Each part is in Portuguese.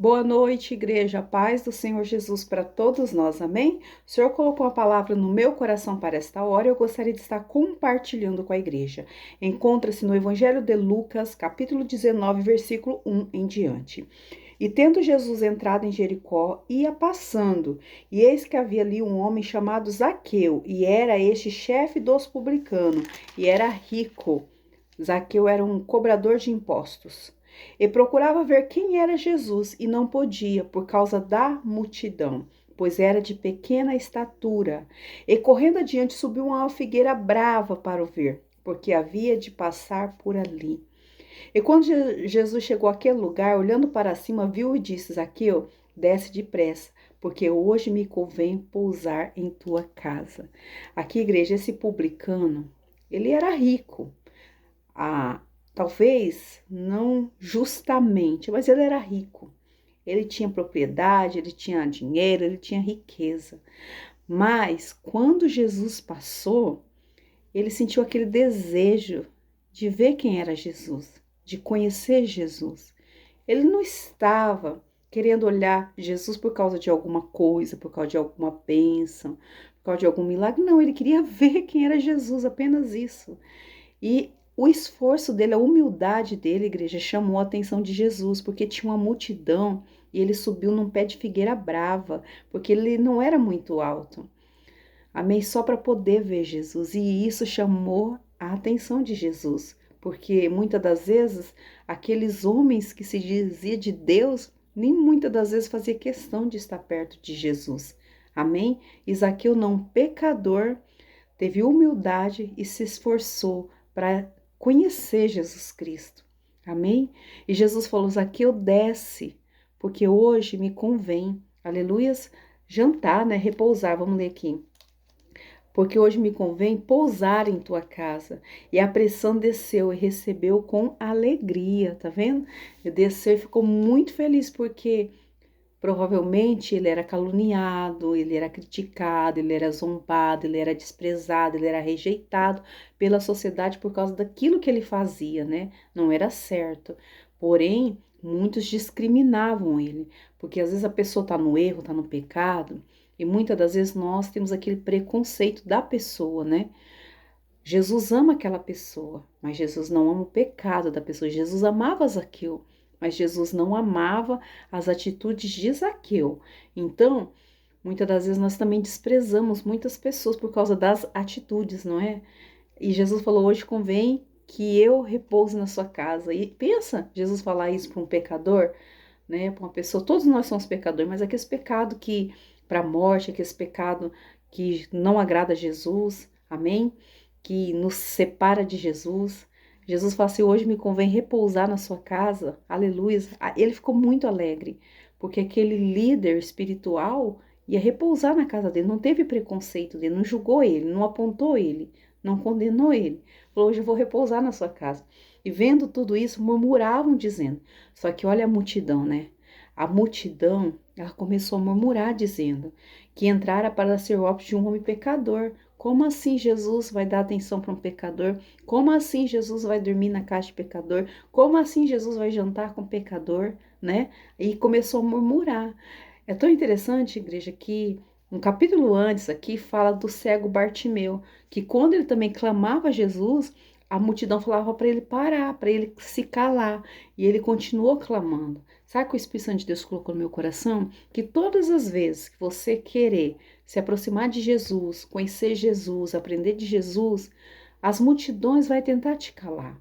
Boa noite, igreja. A paz do Senhor Jesus para todos nós, amém? O Senhor colocou a palavra no meu coração para esta hora e eu gostaria de estar compartilhando com a igreja. Encontra-se no Evangelho de Lucas, capítulo 19, versículo 1 em diante. E tendo Jesus entrado em Jericó, ia passando, e eis que havia ali um homem chamado Zaqueu, e era este chefe dos publicanos, e era rico. Zaqueu era um cobrador de impostos. E procurava ver quem era Jesus e não podia, por causa da multidão, pois era de pequena estatura. E correndo adiante subiu uma figueira brava para o ver, porque havia de passar por ali. E quando Jesus chegou àquele lugar, olhando para cima, viu e disse: Zaqueu, desce depressa, porque hoje me convém pousar em tua casa. Aqui, igreja, esse publicano, ele era rico. Ah, talvez não justamente, mas ele era rico. Ele tinha propriedade, ele tinha dinheiro, ele tinha riqueza. Mas quando Jesus passou, ele sentiu aquele desejo de ver quem era Jesus, de conhecer Jesus. Ele não estava querendo olhar Jesus por causa de alguma coisa, por causa de alguma bênção, por causa de algum milagre. Não, ele queria ver quem era Jesus, apenas isso. E o esforço dele, a humildade dele, igreja, chamou a atenção de Jesus, porque tinha uma multidão e ele subiu num pé de figueira brava, porque ele não era muito alto. Amém? Só para poder ver Jesus. E isso chamou a atenção de Jesus, porque muitas das vezes aqueles homens que se diziam de Deus, nem muitas das vezes fazia questão de estar perto de Jesus. Amém? Zaqueu, não pecador, teve humildade e se esforçou para conhecer Jesus Cristo. Amém? E Jesus falou: Zaqueu, desce, porque hoje me convém, aleluias, jantar, né? Repousar. Vamos ler aqui. Porque hoje me convém pousar em tua casa. E a pressão desceu e recebeu com alegria, tá vendo? E desceu e ficou muito feliz, porque provavelmente ele era caluniado, ele era criticado, ele era zombado, ele era desprezado, ele era rejeitado pela sociedade por causa daquilo que ele fazia, né? Não era certo. Porém, muitos discriminavam ele, porque às vezes a pessoa está no erro, está no pecado, e muitas das vezes nós temos aquele preconceito da pessoa, né? Jesus ama aquela pessoa, mas Jesus não ama o pecado da pessoa. Jesus amava Zaqueu, mas Jesus não amava as atitudes de Zaqueu. Então, muitas das vezes nós também desprezamos muitas pessoas por causa das atitudes, não é? E Jesus falou: hoje convém que eu repouse na sua casa. E pensa, Jesus falar isso para um pecador, né? Para uma pessoa, todos nós somos pecadores, mas aquele pecado que para a morte, aquele pecado que não agrada a Jesus, amém? Que nos separa de Jesus. Jesus fala assim: hoje me convém repousar na sua casa, aleluia. Ele ficou muito alegre, porque aquele líder espiritual ia repousar na casa dele, não teve preconceito dele, não julgou ele, não apontou ele, não condenou ele. Falou: hoje eu vou repousar na sua casa. E vendo tudo isso, murmuravam, dizendo. Só que olha a multidão, né? A multidão, ela começou a murmurar, dizendo que entrara para ser hóspede de um homem pecador. Como assim Jesus vai dar atenção para um pecador? Como assim Jesus vai dormir na casa de pecador? Como assim Jesus vai jantar com pecador, né? E começou a murmurar. É tão interessante, igreja, que um capítulo antes aqui fala do cego Bartimeu, que quando ele também clamava a Jesus, a multidão falava para ele parar, para ele se calar, e ele continuou clamando. Sabe o que o Espírito Santo de Deus colocou no meu coração? Que todas as vezes que você querer se aproximar de Jesus, conhecer Jesus, aprender de Jesus, as multidões vai tentar te calar.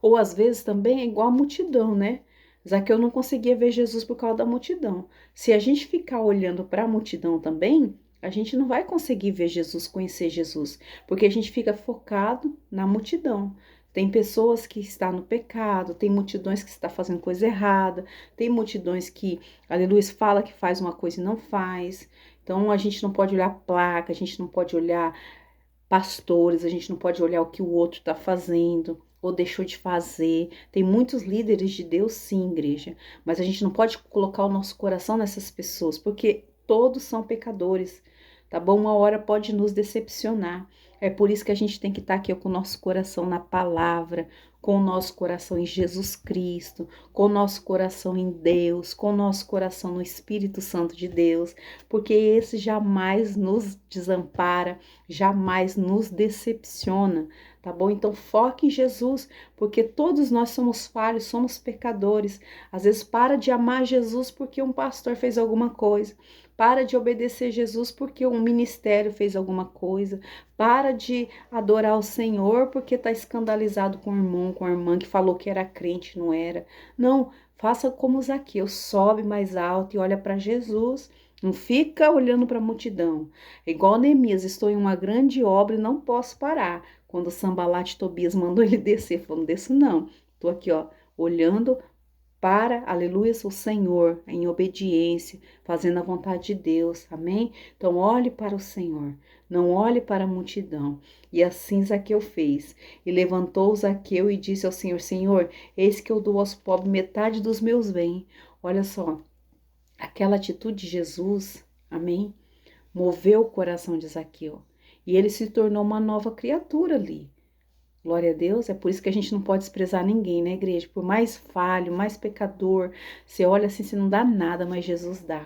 Ou às vezes também é igual a multidão, né? Zaqueu não conseguia ver Jesus por causa da multidão. Se a gente ficar olhando para a multidão também, a gente não vai conseguir ver Jesus, conhecer Jesus, porque a gente fica focado na multidão. Tem pessoas que estão no pecado, tem multidões que estão fazendo coisa errada, tem multidões que, aleluia, fala que faz uma coisa e não faz. Então a gente não pode olhar placa, a gente não pode olhar pastores, a gente não pode olhar o que o outro está fazendo ou deixou de fazer. Tem muitos líderes de Deus, sim, igreja, mas a gente não pode colocar o nosso coração nessas pessoas, porque todos são pecadores, tá bom? Uma hora pode nos decepcionar. É por isso que a gente tem que estar aqui com o nosso coração na palavra, com o nosso coração em Jesus Cristo, com o nosso coração em Deus, com o nosso coração no Espírito Santo de Deus, porque esse jamais nos desampara, jamais nos decepciona, tá bom? Então foque em Jesus, porque todos nós somos falhos, somos pecadores. Às vezes para de amar Jesus porque um pastor fez alguma coisa. Para de obedecer Jesus porque um ministério fez alguma coisa. Para de adorar o Senhor porque está escandalizado com o irmão, com a irmã que falou que era crente, não era. Não, faça como Zaqueu, sobe mais alto e olha para Jesus. Não fica olhando para a multidão. É igual Neemias, estou em uma grande obra e não posso parar. Quando Sambalat e Tobias mandou ele descer, falou, não desço não. Estou aqui, ó, olhando para, aleluia, o Senhor, em obediência, fazendo a vontade de Deus, amém? Então, olhe para o Senhor, não olhe para a multidão. E assim Zaqueu fez. E levantou Zaqueu e disse ao Senhor, Senhor, eis que eu dou aos pobres metade dos meus bens. Olha só, aquela atitude de Jesus, amém? Moveu o coração de Zaqueu. E ele se tornou uma nova criatura ali. Glória a Deus, é por isso que a gente não pode desprezar ninguém, né, igreja? Por mais falho, mais pecador, você olha assim, você não dá nada, mas Jesus dá.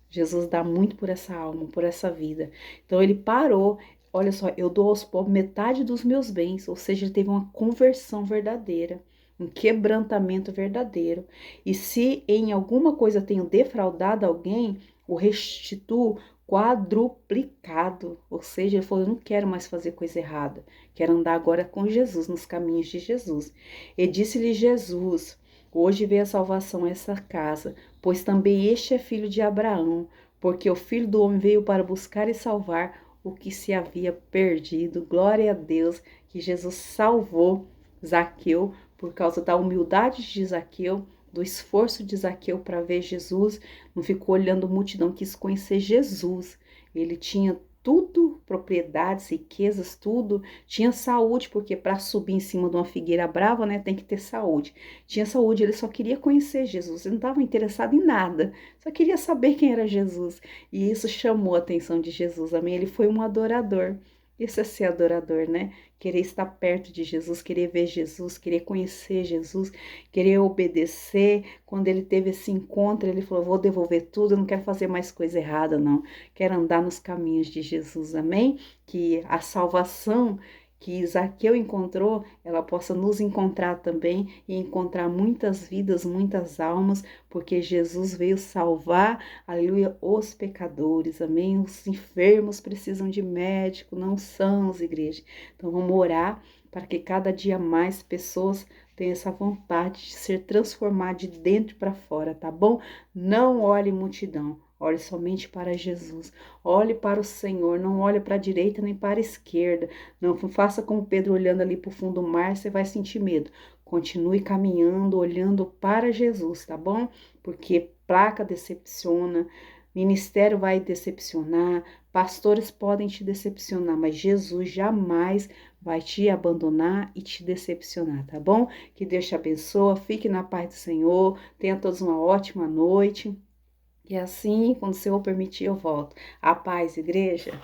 Jesus dá muito por essa alma, por essa vida. Então ele parou, olha só, eu dou aos pobres metade dos meus bens, ou seja, ele teve uma conversão verdadeira, um quebrantamento verdadeiro. E se em alguma coisa tenho defraudado alguém, o restituo quadruplicado. Ou seja, ele falou, eu não quero mais fazer coisa errada, quero andar agora com Jesus, nos caminhos de Jesus. E disse-lhe Jesus, hoje veio a salvação a essa casa, pois também este é filho de Abraão, porque o Filho do Homem veio para buscar e salvar o que se havia perdido. Glória a Deus que Jesus salvou Zaqueu por causa da humildade de Zaqueu, do esforço de Zaqueu para ver Jesus, não ficou olhando multidão, quis conhecer Jesus. Ele tinha tudo, propriedades, riquezas, tudo. Tinha saúde, porque para subir em cima de uma figueira brava, né, tem que ter saúde. Tinha saúde, ele só queria conhecer Jesus, ele não estava interessado em nada, só queria saber quem era Jesus. E isso chamou a atenção de Jesus, amém? Ele foi um adorador. Isso é ser adorador, né? Querer estar perto de Jesus, querer ver Jesus, querer conhecer Jesus, querer obedecer. Quando ele teve esse encontro, ele falou, vou devolver tudo, eu não quero fazer mais coisa errada, não. Quero andar nos caminhos de Jesus, amém? Que a salvação que Zaqueu encontrou, ela possa nos encontrar também e encontrar muitas vidas, muitas almas, porque Jesus veio salvar, aleluia, os pecadores, amém? Os enfermos precisam de médico, não são as igrejas. Então vamos orar para que cada dia mais pessoas tenham essa vontade de ser transformadas de dentro para fora, tá bom? Não olhe multidão. Olhe somente para Jesus, olhe para o Senhor, não olhe para a direita nem para a esquerda, não faça como Pedro olhando ali para o fundo do mar, você vai sentir medo. Continue caminhando, olhando para Jesus, tá bom? Porque placa decepciona, ministério vai decepcionar, pastores podem te decepcionar, mas Jesus jamais vai te abandonar e te decepcionar, tá bom? Que Deus te abençoe, fique na paz do Senhor, tenha todos uma ótima noite. E assim, quando o Senhor permitir, eu volto. A paz, igreja.